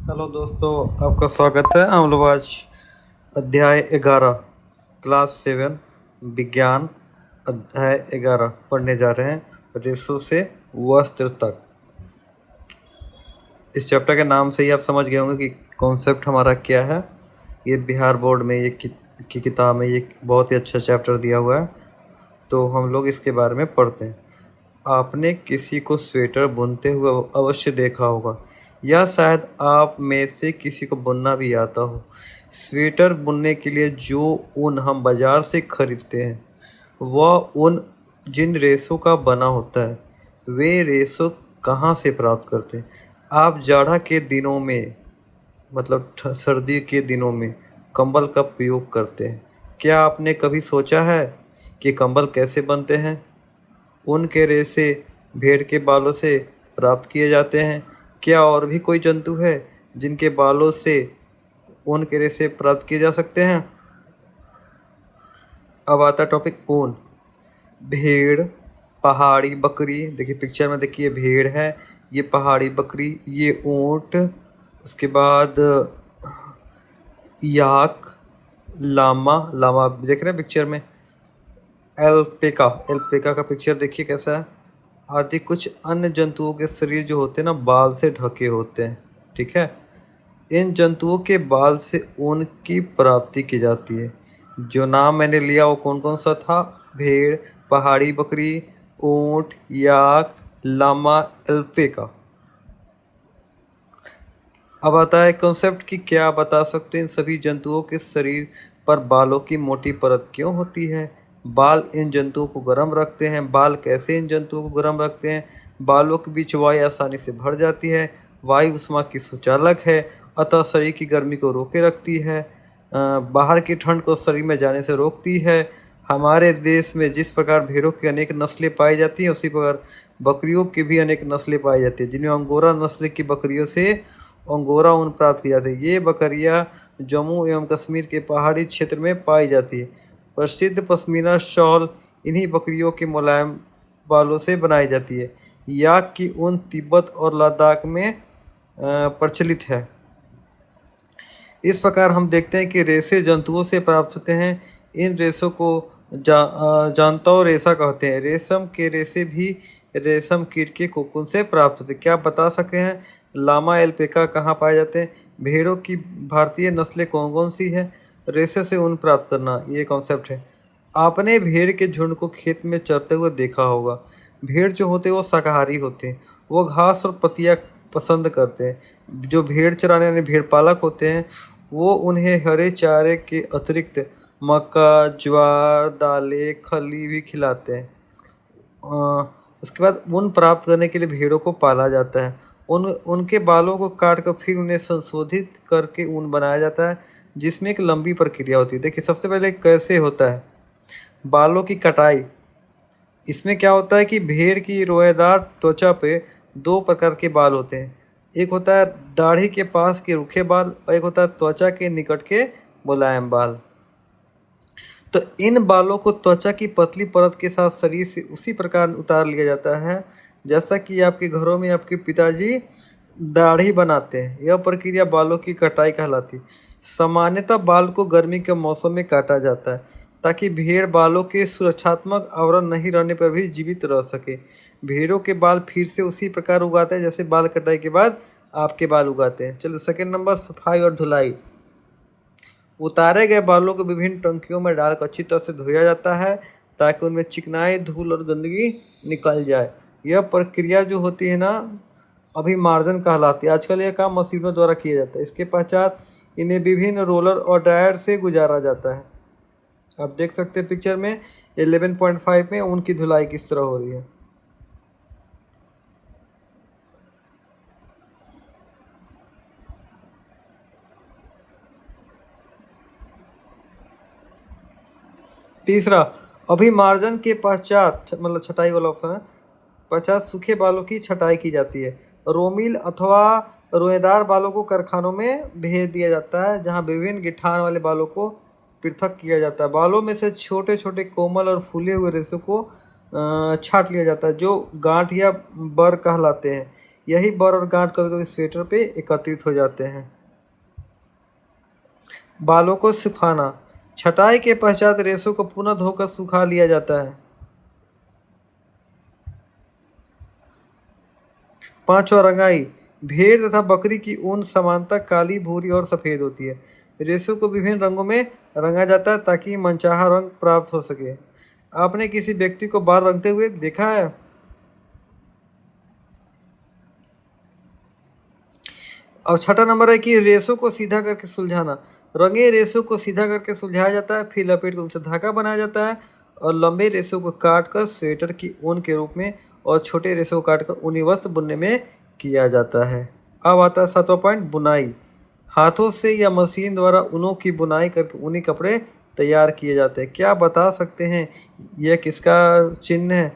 Hello दोस्तों, आपका स्वागत है। हम लोग आज अध्याय 11 क्लास 7 विज्ञान अध्याय 11 पढ़ने जा रहे हैं, रेशों से वस्त्र तक। इस चैप्टर के नाम से ही आप समझ गए होंगे कि कॉन्सेप्ट हमारा क्या है। ये बिहार बोर्ड में की किताब में ये बहुत ही अच्छा चैप्टर दिया हुआ है, तो हम लोग इसके बारे में पढ़ते हैं। आपने किसी को स्वेटर बुनते हुए अवश्य देखा होगा, या शायद आप में से किसी को बुनना भी आता हो। स्वेटर बुनने के लिए जो ऊन हम बाजार से खरीदते हैं, वह ऊन जिन रेशों का बना होता है, वे रेशों कहाँ से प्राप्त करते हैं? आप जाड़ा के दिनों में, मतलब सर्दी के दिनों में कंबल का प्रयोग करते हैं। क्या आपने कभी सोचा है कि कंबल कैसे बनते हैं? ऊन के रेशे भेड़ के बालों से प्राप्त किए जाते हैं। क्या और भी कोई जंतु है जिनके बालों से ऊन के रेशे प्राप्त किए जा सकते हैं? अब आता टॉपिक ऊन। भेड़, पहाड़ी बकरी, देखिए पिक्चर में देखिए भेड़ है, ये पहाड़ी बकरी, ये ऊंट, उसके बाद याक, लामा, लामा देख रहे हैं पिक्चर में, एल्पेका, एल्पेका का पिक्चर देखिए कैसा है, आदि कुछ अन्य जंतुओं के शरीर जो होते हैं ना, बाल से ढके होते हैं। ठीक है, इन जंतुओं के बाल से ऊन की प्राप्ति की जाती है। जो नाम मैंने लिया वो कौन कौन सा था? भेड़, पहाड़ी बकरी, ऊंट, याक, लामा, एल्पेका। अब आता है कॉन्सेप्ट कि क्या आप बता सकते हैं इन सभी जंतुओं के शरीर पर बालों की मोटी परत क्यों होती है? बाल इन जंतुओं को गर्म रखते हैं। बाल कैसे इन जंतुओं को गर्म रखते हैं? बालों के बीच वायु आसानी से भर जाती है। वायु उष्मा की सुचालक है, अतः शरीर की गर्मी को रोके रखती है। बाहर की ठंड को शरीर में जाने से रोकती है। हमारे देश में जिस प्रकार भेड़ों की अनेक नस्लें पाई जाती हैं, उसी प्रकार बकरियों की भी अनेक नस्लें पाई जाती हैं, जिनमें अंगोरा नस्ल की बकरियों से अंगोरा ऊन प्राप्त की जाती है। ये बकरियां जम्मू एवं कश्मीर के पहाड़ी क्षेत्र में पाई जाती है। प्रसिद्ध पश्मीना शॉल इन्हीं बकरियों के मुलायम बालों से बनाई जाती है। याक की ऊन तिब्बत और लद्दाख में प्रचलित है। इस प्रकार हम देखते हैं कि रेशे जंतुओं से प्राप्त होते हैं। इन रेशों को जानताओ रेशा कहते हैं। रेशम के रेशे भी रेशम कीट के कोकून से प्राप्त होते हैं। क्या आप बता सकते हैं लामा एल्पेका कहाँ पाए जाते हैं? भेड़ों की भारतीय नस्लें कौन कौन सी है? रेशे से ऊन प्राप्त करना, ये कॉन्सेप्ट है। आपने भेड़ के झुंड को खेत में चरते हुए देखा होगा। भेड़ जो होते हैं वो शाकाहारी होते हैं, वो घास और पत्तियाँ पसंद करते हैं। जो भेड़ चराने वाले भेड़ पालक होते हैं, वो उन्हें हरे चारे के अतिरिक्त मक्का, ज्वार, दालें, खली भी खिलाते हैं। उसके बाद ऊन प्राप्त करने के लिए भेड़ों को पाला जाता है। उनके बालों को काट कर फिर उन्हें संशोधित करके ऊन बनाया जाता है, जिसमें एक लंबी प्रक्रिया होती है। देखिए सबसे पहले कैसे होता है बालों की कटाई। इसमें क्या होता है कि भेड़ की रोएदार त्वचा पे दो प्रकार के बाल होते हैं। एक होता है दाढ़ी के पास के रूखे बाल, और एक होता है त्वचा के निकट के मुलायम बाल। तो इन बालों को त्वचा की पतली परत के साथ शरीर से उसी प्रकार उतार लिया जाता है जैसा कि आपके घरों में आपके पिताजी दाढ़ी बनाते हैं। यह प्रक्रिया बालों की कटाई कहलाती है। सामान्यतः बाल को गर्मी के मौसम में काटा जाता है, ताकि भेड़ बालों के सुरक्षात्मक आवरण नहीं रहने पर भी जीवित रह सके। भेड़ों के बाल फिर से उसी प्रकार उगाते हैं जैसे बाल कटाई के बाद आपके बाल उगाते हैं। चलो सेकेंड नंबर, सफाई और धुलाई। उतारे गए बालों को विभिन्न टंकियों में डालकर अच्छी तरह से धोया जाता है, ताकि उनमें चिकनाई, धूल और गंदगी निकल जाए। यह प्रक्रिया जो होती है ना, अभिमार्जन कहलाती है। आजकल यह काम मशीनों द्वारा किया जाता है। इसके पश्चात इन्हें विभिन्न रोलर और ड्रायर से गुजारा जाता है। आप देख सकते हैं पिक्चर में 11.5 में उनकी धुलाई किस तरह हो रही है। तीसरा, अभिमार्जन के पश्चात, मतलब छटाई वाला ऑप्शन है, पश्चात सूखे बालों की छटाई की जाती है। रोमिल अथवा रोएदार बालों को कारखानों में भेज दिया जाता है, जहां विभिन्न गिठान वाले बालों को पृथक किया जाता है। बालों में से छोटे छोटे कोमल और फूले हुए रेशों को छांट लिया जाता है, जो गांठ या बर कहलाते हैं। यही बर और गांठ कभी कभी स्वेटर पे एकत्रित हो जाते हैं। बालों को सुखाना। छटाई के पश्चात रेशों को पुनः धोकर सुखा लिया जाता है। पांचवा, रंगाई। भेड़ तथा बकरी की ऊन समानतः काली, भूरी और सफेद होती है। रेशों को विभिन्न रंगों में रंगा जाता है ताकि मनचाहा रंग प्राप्त हो सके। आपने किसी व्यक्ति को बाल रंगते हुए देखा है? और छठा नंबर है कि रेशों को सीधा करके सुलझाना। रंगे रेशों को सीधा करके सुलझाया जाता है, फिर लपेट कर उनसे धागा बनाया जाता है और लंबे रेशों को काटकर स्वेटर की ऊन के रूप में और छोटे रेशों को काटकर ऊनी वस्त्र बुनने में किया जाता है। अब आता है सातवां पॉइंट, बुनाई। हाथों से या मशीन द्वारा ऊनों की बुनाई करके ऊनी कपड़े तैयार किए जाते हैं। क्या बता सकते हैं यह किसका चिन्ह है?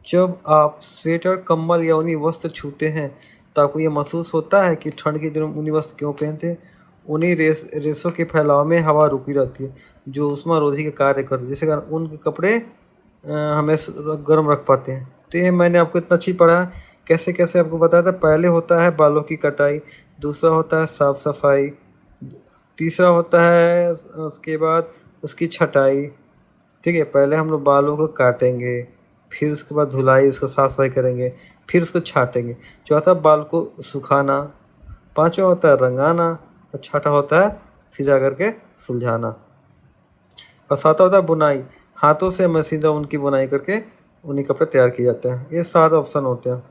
जब आप स्वेटर, कंबल या ऊनी वस्त्र छूते हैं तो आपको ये महसूस होता है कि ठंड के दिनों में ऊनी वस्त्र क्यों पहनते हैं? ऊनी रेशों के फैलाव में हवा रुकी रहती है जो ऊष्मारोधी के कार्य करती है, जिसके कारण ऊन के कपड़े हमें गर्म रख पाते हैं। तो ये मैंने आपको इतना अच्छी पढ़ा, कैसे कैसे आपको बताया था। पहले होता है बालों की कटाई, दूसरा होता है साफ सफाई, तीसरा होता है उसके बाद उसकी छटाई। ठीक है, पहले हम लोग बालों को काटेंगे, फिर उसके बाद धुलाई, उसको साफ सफाई करेंगे, फिर उसको छाटेंगे। चौथा, बाल को सुखाना। पांचवा होता है रंगाना और छठा होता है सीधा करके सुलझाना। और सातवां होता है बुनाई। हाथों से मशीन द्वारा उनकी बुनाई करके उन्हीं कपड़े तैयार किए जाते हैं। ये 7 ऑप्शन होते हैं।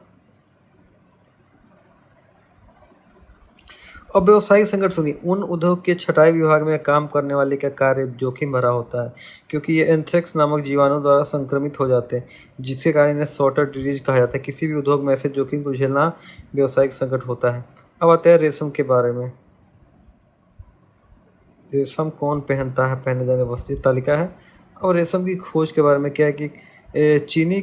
और व्यवसायिक संकट सुनिए। उन उद्योग के छटाई विभाग में काम करने वाले का कार्य जोखिम भरा होता है क्योंकि ये एंथ्रेक्स नामक जीवाणु द्वारा संक्रमित हो जाते हैं, जिसके कारण इन्हें सॉर्टर डिजीज कहा जाता है। किसी भी उद्योग में ऐसे जोखिम को झेलना व्यवसायिक संकट होता है। अब आते हैं रेशम के बारे में। रेशम कौन पहनता है? पहने जाने वस्तु तालिका है। और रेशम की खोज के बारे में क्या है कि चीनी